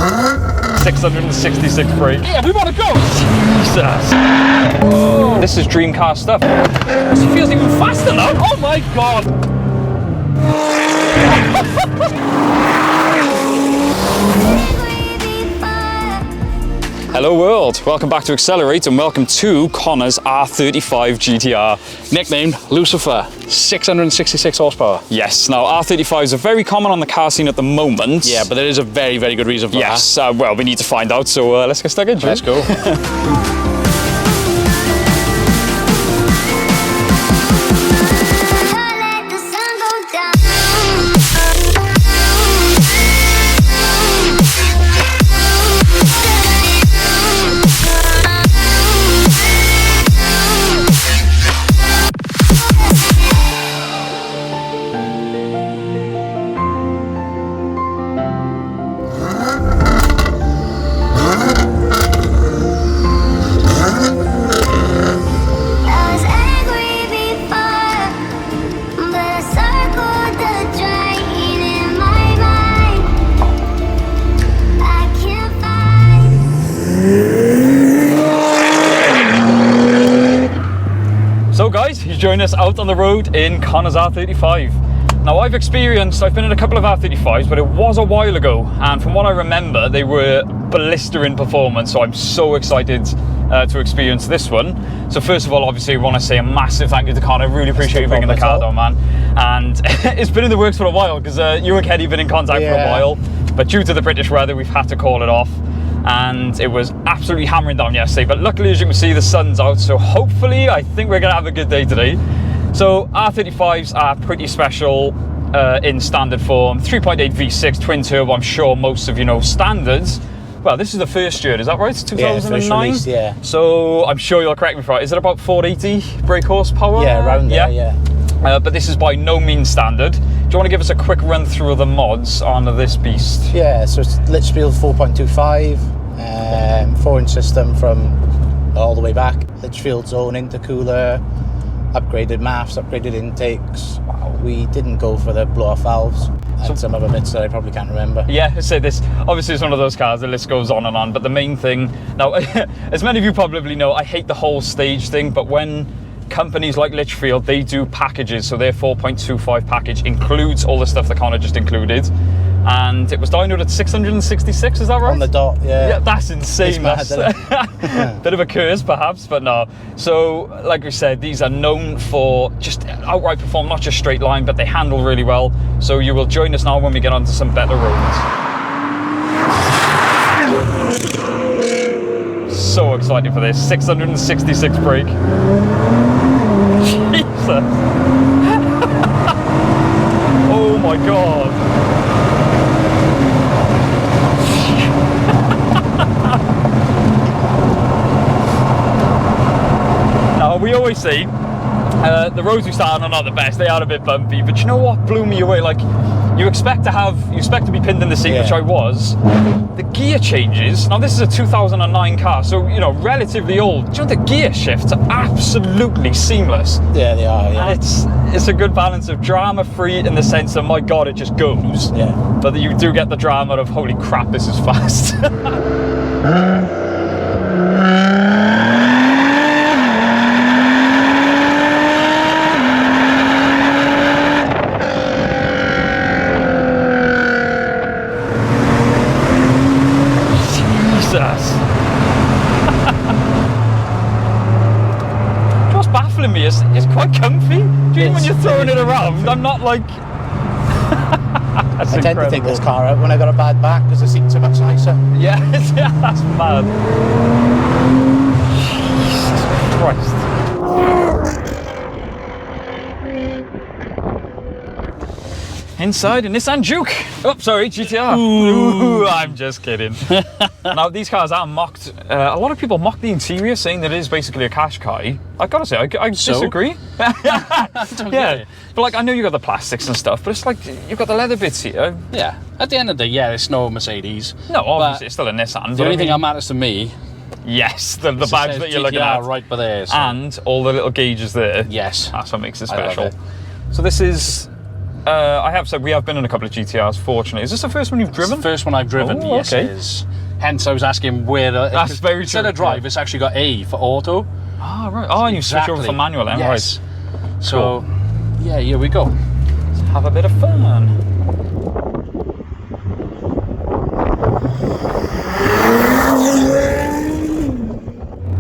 666 brake. Yeah, we want to go. Jesus. Whoa. This is dream car stuff. She feels even faster now. Oh my God. Hello world, welcome back to Accelerate and welcome to Connor's R35 GTR. Nicknamed Lucifer, 666 horsepower. Yes, now R35s are very common on the car scene at the moment. Yeah, but there is a very, very good reason for that. Yes, well, we need to find out, so let's get stuck into it. Let's go. So guys, he's joined us out on the road in Connor's R35. Now I've been in a couple of R35s, but it was a while ago, and from what I remember, they were blistering performance, so I'm so excited to experience this one. So first of all, obviously, I want to say a massive thank you to Connor. I really appreciate you bringing the car down, man. And it's been in the works for a while, because you and Kenny have been in contact for a while, but due to the British weather, we've had to call it off. And it was absolutely hammering down yesterday, but luckily, as you can see, the sun's out, so hopefully I think we're gonna have a good day today. So R35s are pretty special in standard form. 3.8 V6 twin turbo, I'm sure most of you know standards. Well, this is the first year, is that right? It's 2009? Yeah, release, yeah. So I'm sure you'll correct me for it. Is it about 480 brake horsepower? Yeah, around there, yeah. But this is by no means standard. Do you want to give us a quick run through of the mods on this beast? Yeah, so it's Litchfield 4.25, 4-inch system from all the way back. Litchfield's own intercooler, upgraded MAFs, upgraded intakes. Wow. We didn't go for the blow-off valves and some other bits that I probably can't remember. Yeah, so this obviously is one of those cars, the list goes on and on, but the main thing, now, as many of you probably know, I hate the whole stage thing, but when companies like Litchfield, they do packages, so their 4.25 package includes all the stuff that Connor just included, and it was downloaded at 666, is that right? On the dot, yeah. Yeah, that's insane. Mad, That's bit of a curse perhaps, but no. So like we said, these are known for just outright perform, not just straight line, but they handle really well. So you will join us now when we get onto some better roads. So excited for this. 666 brake. Jesus. Oh my God. Now, we always say the roads we start on are not the best. They are a bit bumpy, but you know what blew me away? Like, you expect to be pinned in the seat, which I was. The gear changes. Now, this is a 2009 car, so you know, relatively old. Do you know the gear shifts are absolutely seamless? Yeah, they are. Yeah. And it's a good balance of drama-free in the sense of, my God, it just goes. Yeah. But you do get the drama of, holy crap, this is fast. What's baffling me is it's quite comfy. Do you mean when you're throwing it around? I'm not like. I tend to take this car out when I got a bad back because the seats are much nicer. Yeah, that's mad. Jesus Christ. Inside a Nissan Juke. Oh, sorry, GTR. Ooh, I'm just kidding. Now, these cars are mocked. A lot of people mock the interior, saying that it is basically a Qashqai. I gotta say, I disagree. Yeah, but like, I know you got the plastics and stuff, but it's like you've got the leather bits here. Yeah, at the end of the day, yeah, it's no Mercedes. No, obviously it's still a Nissan. The only thing that matters to me. Yes, the badge that you're looking at. Right by there. So. And all the little gauges there. Yes. That's what makes it special. So this is I have said we have been in a couple of GTRs, fortunately. Is this the first one you've driven? It's the first one I've driven, Oh, yes okay. it is. Hence I was asking where the... That's very true. Instead of drive, it's actually got A for auto. Ah, right. Oh, and you switch over for manual then, yes. right. So, yeah, here we go. Let's have a bit of fun.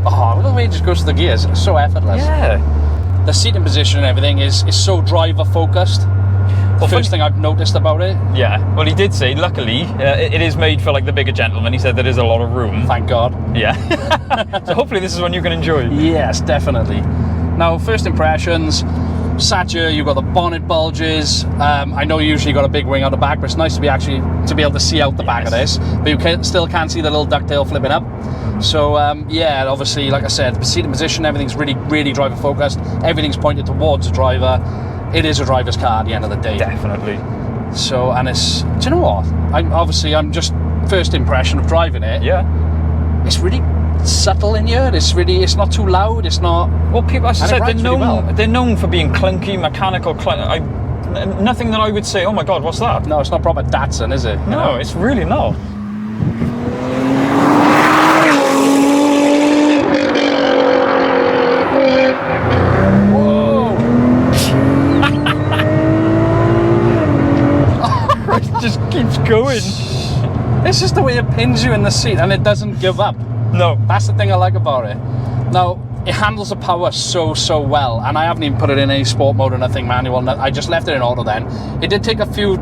Oh, the way it just goes to the gears, it's so effortless. Yeah. The seating position and everything is so driver focused. The first thing I've noticed about it. Yeah. Well, he did say, luckily, it is made for like the bigger gentleman. He said there is a lot of room. Thank God. Yeah. So hopefully this is one you can enjoy. Yes, definitely. Now, first impressions. Sat here, you've got the bonnet bulges. I know you usually got a big wing on the back, but it's nice to be able to see out the back of this. But you still can't see the little ducktail flipping up. So yeah, obviously, like I said, the seating position, everything's really, really driver focused. Everything's pointed towards the driver. It is a driver's car at the end of the day. Definitely. So, and it's, do you know what? I'm just first impression of driving it. Yeah. It's really subtle in here. It's not too loud. It's not. Well, people, as I said, rides really well. they're known for being clunky, mechanical. Nothing that I would say, oh my God, what's that? No, it's not proper Datsun, is it? You No, know? it's really not. Whoa! It just keeps going. It's just the way it pins you in the seat, and it doesn't give up. No. That's the thing I like about it. Now, it handles the power so well, and I haven't even put it in any sport mode or nothing manual. I just left it in auto then. It did take a few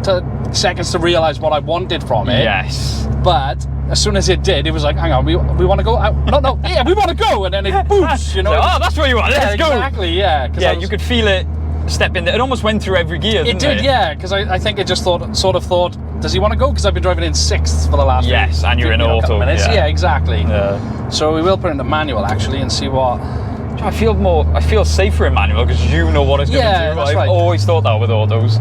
seconds to realise what I wanted from it. Yes. But as soon as it did, it was like, hang on, we want to go out. No, yeah, we want to go. And then it boots, you know. So, oh, that's where you are. Let's go. Exactly, yeah. Yeah, you could feel it step in there. It almost went through every gear, didn't it? It did, yeah, because I think it just sort of thought, does he want to go? Because I've been driving in sixths for the last Yes, and you're in couple auto. minutes. Yeah, exactly. Yeah. So we will put it into manual actually and see what. I feel safer in manual because you know what it's going to do. That's I've right. always thought that with autos.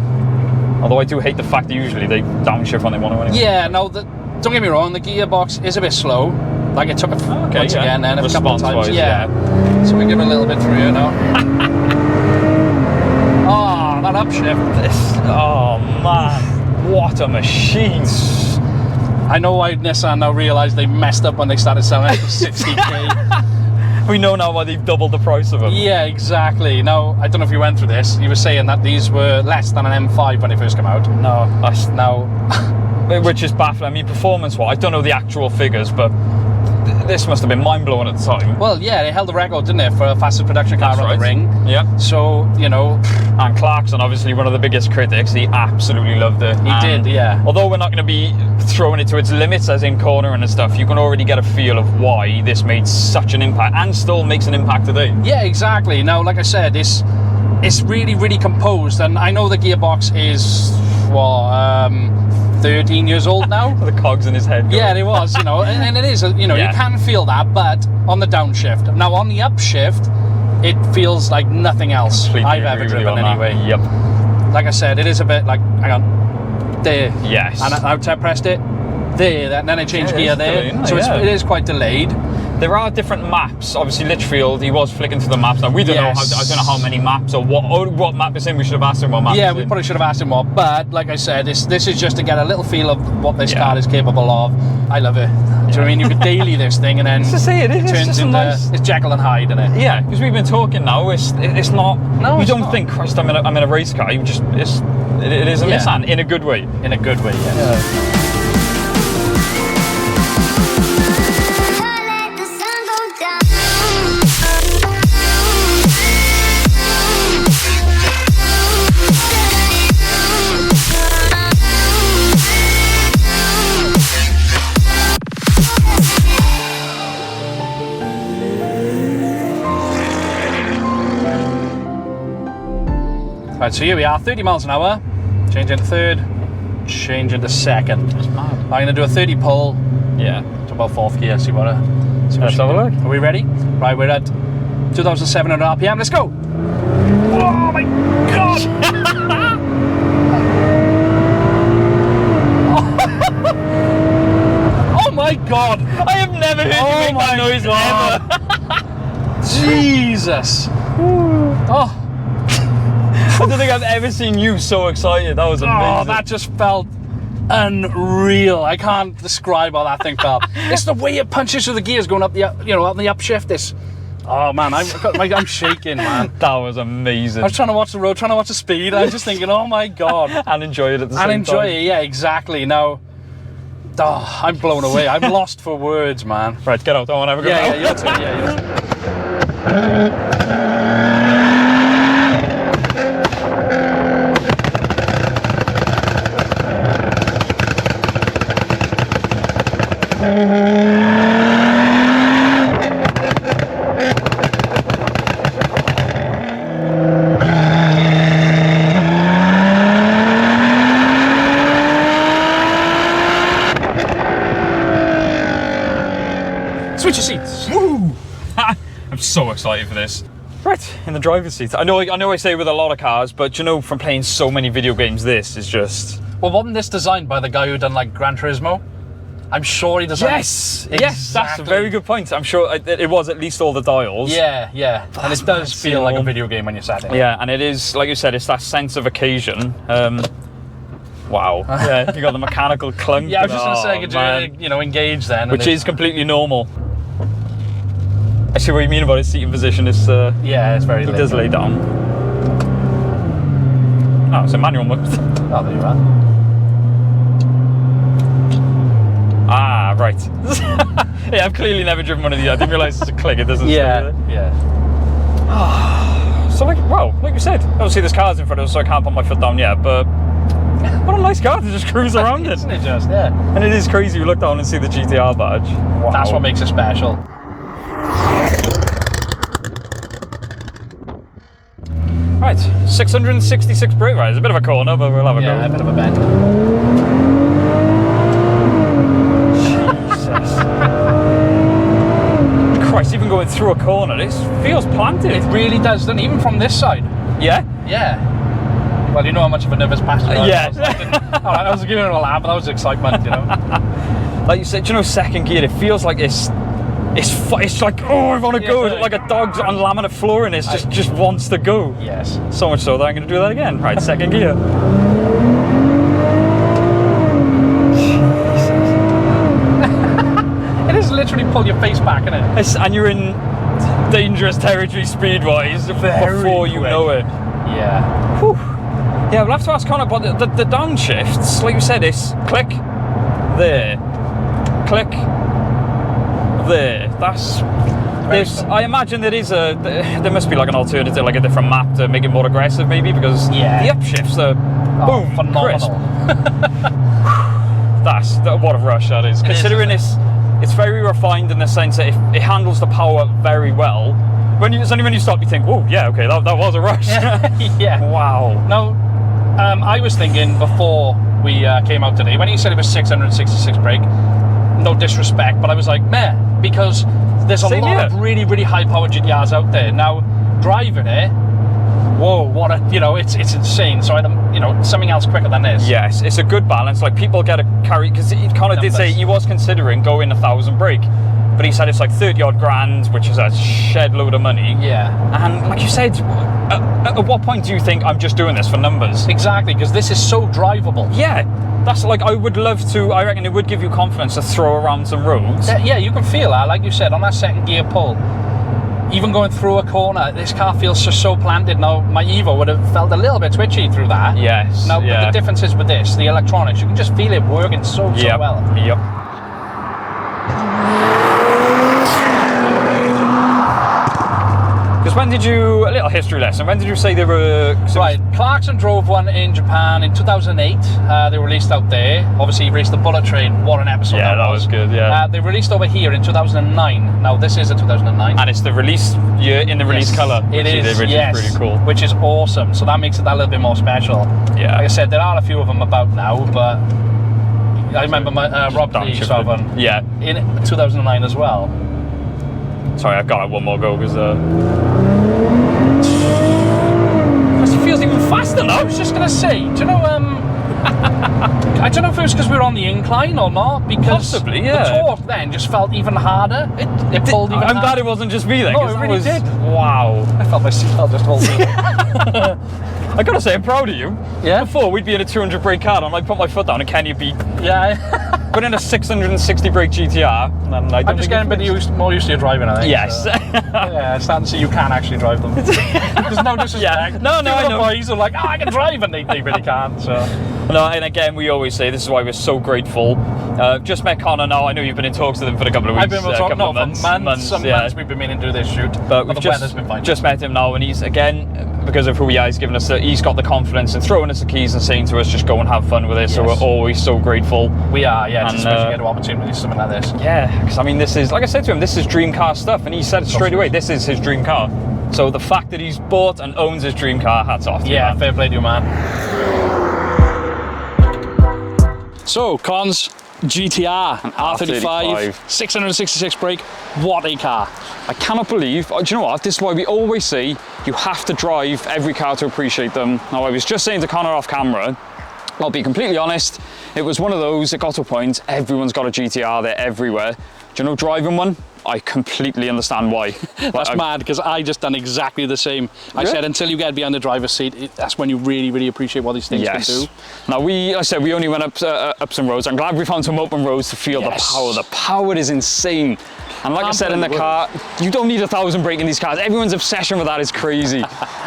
Although I do hate the fact that usually they downshift when they want to anyway. Yeah, no, don't get me wrong, the gearbox is a bit slow. Like it took once again and a couple of times. Response-wise, Yeah. So we give it a little bit through here now. Oh, that upshift. Oh man, what a machine. I know why Nissan now realised they messed up when they started selling it for 60k. We know now why they've doubled the price of them. Yeah, exactly. Now, I don't know if you went through this. You were saying that these were less than an M5 when they first came out. No, Now, which is baffling. I mean, performance-wise, I don't know the actual figures, but this must have been mind-blowing at the time. well, yeah, they held the record, didn't they, for a fastest production car That's on right. the ring. Yeah. So, you know, And Clarkson, obviously one of the biggest critics, he absolutely loved it. He did, yeah. Although we're not going to be throwing it to its limits, as in cornering and stuff, you can already get a feel of why this made such an impact and still makes an impact today. yeah, exactly. Now, like I said, it's really, really composed, and I know the gearbox is, 13 years old now. The cogs in his head. going. Yeah, it was, you know, and it is, you know, Yeah. you can feel that, but on the downshift. Now, on the upshift, it feels like nothing else Completely I've ever agree with you driven on that. anyway. Yep. Like I said, it is a bit like, hang on, there. Yes. And I pressed it, there, and then I changed Yeah, it gear is there. delayed, So yeah. it is quite delayed. There are different maps. Obviously, Litchfield, he was flicking through the maps. Now, we don't know, I don't know how many maps or what map it's in. We should have asked him what map Yeah, it's we in. probably should have asked him what, but like I said, this is just to get a little feel of what this Yeah. car is capable of. I love it. Do you know what I mean? You could daily this thing and then Just to say it is, it's turns just a into nice- it's Jekyll and Hyde, isn't it? Yeah, because we've been talking now. It's not. No, you it's don't not. think, Christ, I'm in a race car. You just it is a Yeah. Nissan in a good way. In a good way, yes. Yeah. Let the sun go down. Right, so here we are, 30 miles an hour. Change into third, change into second. I'm going to do a 30 pull Yeah. to about fourth gear, see what Let's have a look. Are we ready? Right, we're at 2,700 RPM, let's go! Oh my god! Oh my god! I have never heard you make that noise ever. Jesus! Oh, don't think I've ever seen you so excited. That was amazing. Oh, that just felt unreal. I can't describe how that thing felt. It's the way it punches through the gears going up the up the upshift. Oh man, I'm shaking, man. That was amazing. I was trying to watch the road, trying to watch the speed. I was just thinking, oh my god. And enjoy it at the same time. And enjoy it, yeah, exactly. Now, I'm blown away. I'm lost for words, man. Right, get out. I want to have a go. Yeah, your turn. Yeah, your Switch your seats. Woo! I'm so excited for this. Right, in the driver's seat. I know I say with a lot of cars, but you know, from playing so many video games, this is just... Well, wasn't this designed by the guy who done like Gran Turismo? I'm sure he designed. Yes, yes, that's a very good point. I'm sure it was at least all the dials. Yeah, yeah, and it does feel like a video game when you sat in. Yeah, and it is, like you said, it's that sense of occasion. Wow. Yeah, you got the mechanical clunk. Yeah, I was just gonna say, could you engage then? Which is completely normal. I see what you mean about his seating position. It's yeah, it's very. He does lay down. Oh, it's a manual mode. Oh, there you are. Ah, right. Yeah, I've clearly never driven one of these. I didn't realise it's a click. It doesn't. Yeah, yeah. So like you said, obviously there's cars in front of us, so I can't put my foot down yet. But what a nice car to just cruise around in. Isn't it just? Yeah. And it is crazy. You look down and see the GTR badge. Wow. That's what makes it special. Right, 666 brake rides. A bit of a corner, but we'll have a go. Yeah, a bit of a bend. Jesus. Christ, even going through a corner, this feels planted. It really does, doesn't it? Even from this side. Yeah? Yeah. Well, you know how much of a nervous passenger I Yeah. was. I was giving it a laugh, but that was excitement, you know. Like you said, you know, second gear, it feels like it's like, oh, I want to go. Like a dog's on laminate flooring, it just wants to go. Yes. So much so that I'm going to do that again. Right, second gear. It is literally pull your face back, isn't it? And you're in dangerous territory speed-wise before you know it. Yeah. Whew. Yeah, we'll have to ask Connor about the downshifts. Like you said, it's click, there, click, there. I imagine there must be like an alternative, like a different map to make it more aggressive, maybe, because the upshifts are boom, phenomenal. What a rush that is. Considering it's very refined in the sense that it handles the power very well. It's only when you stop you think, oh yeah, okay, that was a rush. Yeah. Wow. Now, I was thinking before we came out today, when he said it was 666 brake, no disrespect, but I was like, meh, because there's a lot of really, really high-powered GTRs out there. Now, driving it, whoa, what a, it's insane. So, something else quicker than this. Yes, it's a good balance. Like, people get a carry, because he kind of did say he was considering going 1,000 brake, but he said it's like 30 odd grand, which is a shed load of money. Yeah. And like you said, at what point do you think I'm just doing this for numbers? Exactly, because this is so drivable. Yeah. That's like, I would love to, I reckon it would give you confidence to throw around some roads. Yeah, you can feel that, like you said, on that second gear pull. Even going through a corner, this car feels just so planted. Now, my Evo would have felt a little bit twitchy through that. Yes. Now, the difference is with this, the electronics, you can just feel it working so well. Yep. Because a little history lesson, when did you say they were... Right, Clarkson drove one in Japan in 2008. They released out there. Obviously, he raced the Bullet Train. What an episode that was good, yeah. They released over here in 2009. Now, this is a 2009. And it's the release year in the release colour. It is, which is pretty cool. Which is awesome. So that makes it that little bit more special. Yeah. Like I said, there are a few of them about now, but I remember Rob Lee used to have one in 2009 as well. Sorry, I've got one more go because it feels even faster now. I was just gonna say, do you know? I don't know if it was because we were on the incline or not. Because possibly, yeah. The torque then just felt even harder. It pulled even. I'm glad it wasn't just me then. No, it really did. Wow. I felt my seatbelt just hold me. I gotta say, I'm proud of you. Yeah? Before, we'd be in a 200 brake car, and I'd put my foot down, and Kenny would be Yeah. in a 660 brake GTR. And I don't I'm just think getting a bit more used to your driving, I think. Yes. So. Yeah, it's starting to see you can actually drive them. There's no disrespect. Yeah. No, I know. Boys are like, oh, I can drive, and they really can't. So. No, and again, we always say this is why we're so grateful. Just met Connor now. I know you've been in talks with him for a couple of weeks. I've been with couple of for months we've been meaning to do this shoot. But we've the weather's been fine. just met him now, and he's, again, because of who he is, given us he's got the confidence in throwing us the keys and saying to us, just go and have fun with it. Yes. So we're always so grateful. We are, yeah, just especially get an opportunity something like this. Yeah, because I mean, this is, like I said to him, this is dream car stuff, and he said straight away, this is his dream car. So the fact that he's bought and owns his dream car, hats off to you, man. Fair play to you, man. So, Cons GTR, R35, 666 brake, what a car. I cannot believe, do you know what, this is why we always say you have to drive every car to appreciate them. Now, I was just saying to Connor off camera, I'll be completely honest, it was one of those, it got to a point, everyone's got a GTR, they're everywhere. Do you know driving one? I completely understand why. That's mad, because I just done exactly the same. I said until you get behind the driver's seat, that's when you really, really appreciate what these things can do. Now, I said we only went up some roads. I'm glad we found some open roads to feel the power. The power is insane. And like I said in the car, you don't need 1,000 brake in these cars. Everyone's obsession with that is crazy.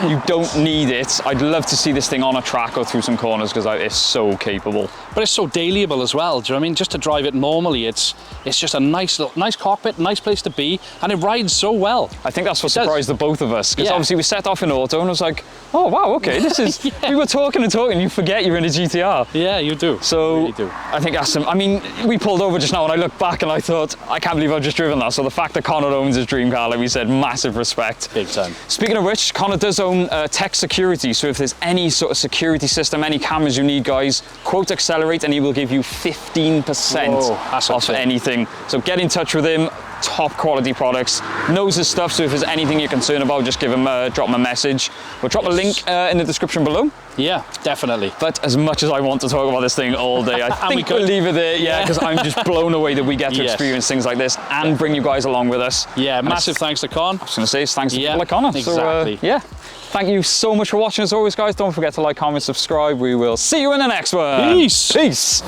You don't need it. I'd love to see this thing on a track or through some corners because it's so capable. But it's so dailyable as well. Do you know what I mean? Just to drive it normally, it's just a nice cockpit, nice place to be, and it rides so well. I think that's what surprised the both of us, because obviously we set off in auto and I was like, oh wow, okay, this is, we were talking and talking, you forget you're in a GTR. Yeah, you do. So, you really do. I think that's I mean, we pulled over just now and I looked back and I thought, I can't believe I've just driven that. So the fact that Connor owns his dream car, like we said, massive respect. Big time. Speaking of which, Connor does own Tek Security, so if there's any sort of security system, any cameras you need, guys, quote Accelerate and he will give you 15% off anything. So get in touch with him. Top quality products, knows his stuff, so if there's anything you're concerned about, just give him drop him a message. We'll drop a link in the description below. Yeah, definitely. But as much as I want to talk about this thing all day, I think we'll leave it there, because I'm just blown away that we get to experience things like this and bring you guys along with us. Yeah, massive thanks to Con. I was going to say, thanks to people like Connor. Exactly. So, thank you so much for watching as always, guys. Don't forget to like, comment, subscribe. We will see you in the next one. Peace. Peace.